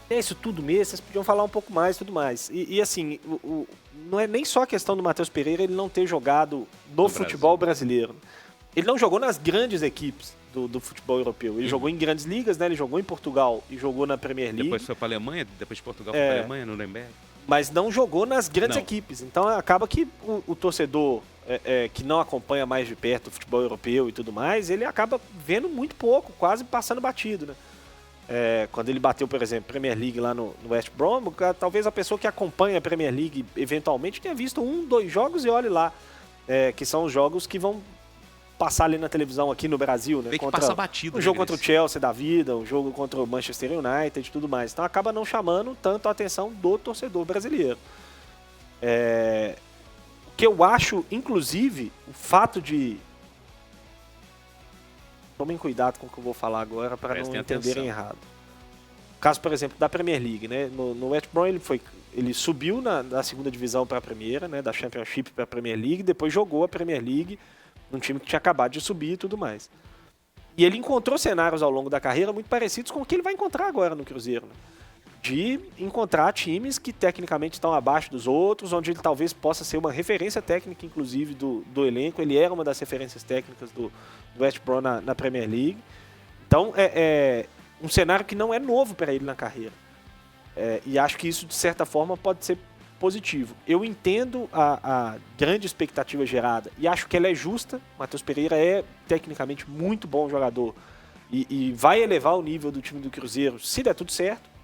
é isso tudo mesmo, vocês podiam falar um pouco mais e tudo mais. E assim, não é nem só a questão do Matheus Pereira ele não ter jogado no futebol brasileiro. Ele não jogou nas grandes equipes do futebol europeu. Ele jogou em grandes ligas, né? Ele jogou em Portugal e jogou na Premier League. Depois foi para a Alemanha, depois de Portugal foi para a Alemanha, no Nuremberg. Mas não jogou nas grandes equipes. Então acaba que o torcedor que não acompanha mais de perto o futebol europeu e tudo mais, ele acaba vendo muito pouco, quase passando batido, né? Quando ele bateu, por exemplo, Premier League lá no West Brom, talvez a pessoa que acompanha a Premier League eventualmente tenha visto 1-2 jogos e olhe lá, que são os jogos que vão passar ali na televisão aqui no Brasil, né? Tem que passar batido. Um jogo contra o Chelsea da vida, um jogo contra o Manchester United e tudo mais. Então acaba não chamando tanto a atenção do torcedor brasileiro. O que eu acho, inclusive, o fato de... Tomem cuidado com o que eu vou falar agora para não entenderem errado. O caso, por exemplo, da Premier League, né? No West Brom ele subiu da segunda divisão para a primeira, né? Da Championship para a Premier League, depois jogou a Premier League num time que tinha acabado de subir e tudo mais. E ele encontrou cenários ao longo da carreira muito parecidos com o que ele vai encontrar agora no Cruzeiro, né? De encontrar times que tecnicamente estão abaixo dos outros, onde ele talvez possa ser uma referência técnica, inclusive, do elenco. Ele era uma das referências técnicas do West Brom na Premier League. Então, é um cenário que não é novo para ele na carreira. E acho que isso, de certa forma, pode ser positivo. Eu entendo a grande expectativa gerada e acho que ela é justa. O Matheus Pereira é tecnicamente muito bom jogador e vai elevar o nível do time do Cruzeiro se der tudo certo.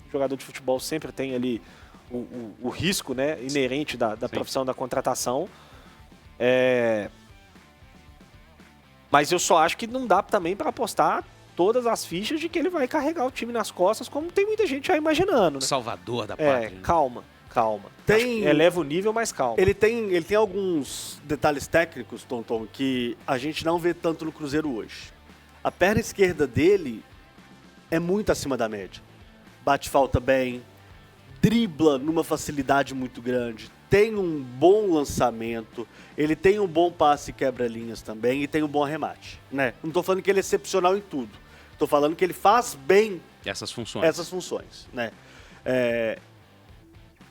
O jogador de futebol sempre tem ali o risco, né, inerente da profissão da contratação. Mas eu só acho que não dá também para apostar todas as fichas de que ele vai carregar o time nas costas, como tem muita gente já imaginando, né? Salvador da pátria. Calma. Eleva o nível, mas calma. Ele tem alguns detalhes técnicos, Tonton, que a gente não vê tanto no Cruzeiro hoje. A perna esquerda dele é muito acima da média. Bate falta bem, dribla numa facilidade muito grande, tem um bom lançamento, ele tem um bom passe e quebra-linhas também e tem um bom arremate, né? Não estou falando que ele é excepcional em tudo. Estou falando que ele faz bem essas funções, né?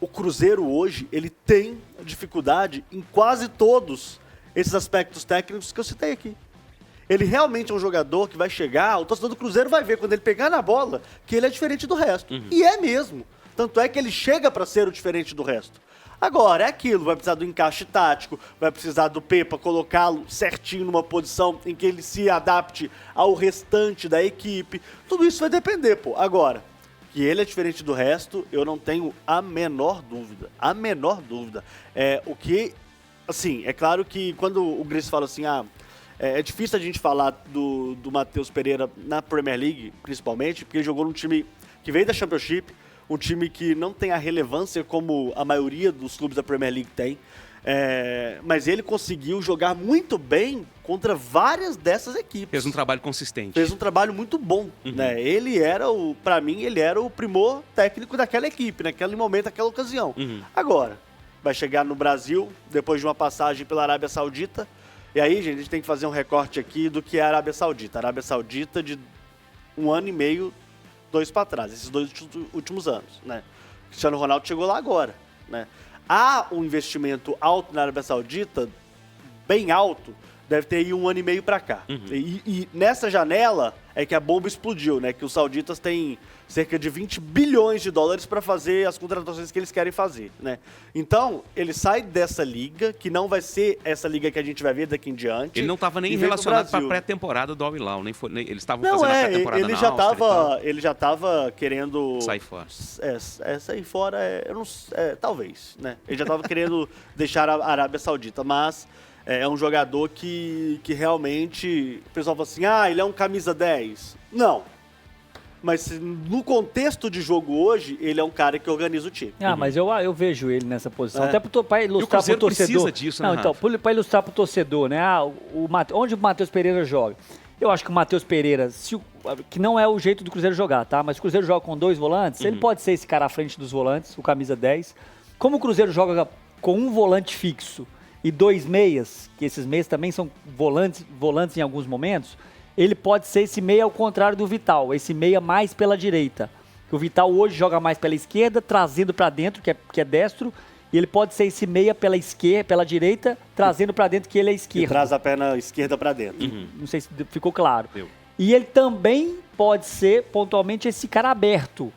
O Cruzeiro hoje, ele tem dificuldade em quase todos esses aspectos técnicos que eu citei aqui. Ele realmente é um jogador que vai chegar, o torcedor do Cruzeiro vai ver quando ele pegar na bola que ele é diferente do resto. E é mesmo. Tanto é que ele chega para ser o diferente do resto. Agora, é aquilo, vai precisar do encaixe tático, vai precisar do Pepa colocá-lo certinho numa posição em que ele se adapte ao restante da equipe. Tudo isso vai depender, pô. Agora, que ele é diferente do resto, eu não tenho a menor dúvida. A menor dúvida. O que, assim, é claro que quando o Gris fala assim, é difícil a gente falar do Matheus Pereira na Premier League, principalmente, porque ele jogou num time que veio da Championship, um time que não tem a relevância como a maioria dos clubes da Premier League tem, mas ele conseguiu jogar muito bem contra várias dessas equipes. Fez um trabalho consistente. Fez um trabalho muito bom, né? Ele era pra mim, ele era o primor técnico daquela equipe, naquele momento, naquela ocasião. Agora, vai chegar no Brasil, depois de uma passagem pela Arábia Saudita. E aí, gente, a gente tem que fazer um recorte aqui do que é a Arábia Saudita. A Arábia Saudita de 1 ano e meio, 2 para trás, esses 2 últimos anos, né? O Cristiano Ronaldo chegou lá agora, né? Há um investimento alto na Arábia Saudita, bem alto, deve ter aí 1 ano e meio para cá. E nessa janela é que a bomba explodiu, né? Que os sauditas têm cerca de 20 bilhões de dólares para fazer as contratações que eles querem fazer, né? Então, ele sai dessa liga, que não vai ser essa liga que a gente vai ver daqui em diante. Ele não estava nem relacionado para a pré-temporada do Al Hilal, eles estavam fazendo a pré-temporada ele na já Áustria ele já estava querendo sair fora. Sair fora, talvez, né? Ele já estava querendo deixar a Arábia Saudita, mas é um jogador que realmente o pessoal fala assim, ele é um camisa 10. Não. Mas no contexto de jogo hoje, ele é um cara que organiza o time. Mas eu vejo ele nessa posição. Até para ilustrar para o torcedor. Precisa disso, né, então, para ilustrar para o torcedor, né? Onde o Matheus Pereira joga? Eu acho que o Matheus Pereira, que não é o jeito do Cruzeiro jogar, tá? Mas o Cruzeiro joga com 2 volantes, ele pode ser esse cara à frente dos volantes, o camisa 10. Como o Cruzeiro joga com um volante fixo e 2 meias, que esses meias também são volantes em alguns momentos, ele pode ser esse meia ao contrário do Vital, esse meia mais pela direita. Que o Vital hoje joga mais pela esquerda, trazendo para dentro, que é destro, e ele pode ser esse meia pela esquerda, pela direita, trazendo para dentro que ele é esquerdo. E traz a perna esquerda para dentro. Não sei se ficou claro. E ele também pode ser, pontualmente, esse cara aberto.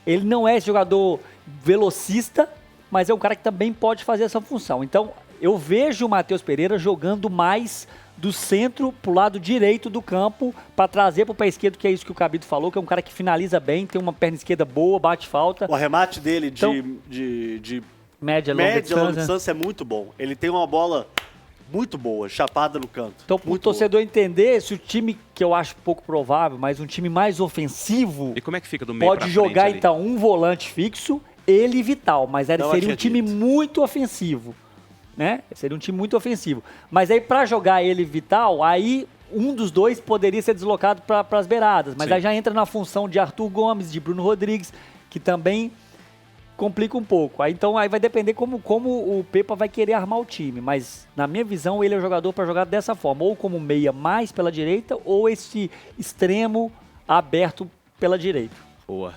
Ele não é esse jogador velocista, mas é um cara que também pode fazer essa função. Então, eu vejo o Matheus Pereira jogando mais do centro pro lado direito do campo para trazer pro pé esquerdo, que é isso que o Cabito falou, que é um cara que finaliza bem, tem uma perna esquerda boa, bate falta. O arremate dele Então, de média, longa distância é muito bom. Ele tem uma bola muito boa, chapada no canto. Então, pro torcedor entender, se o time, que eu acho pouco provável, mas um time mais ofensivo, e como é que fica do meio pode jogar frente, então um volante fixo, ele e Vital, mas seria um time muito ofensivo. Né? Seria um time muito ofensivo. Mas aí, para jogar ele e Vital, aí um dos dois poderia ser deslocado para as beiradas. Mas aí já entra na função de Arthur Gomes, de Bruno Rodrigues, que também complica um pouco. Então aí vai depender como o Pepa vai querer armar o time. Mas, na minha visão, ele é o jogador para jogar dessa forma. Ou como meia mais pela direita, ou esse extremo aberto pela direita. Boa.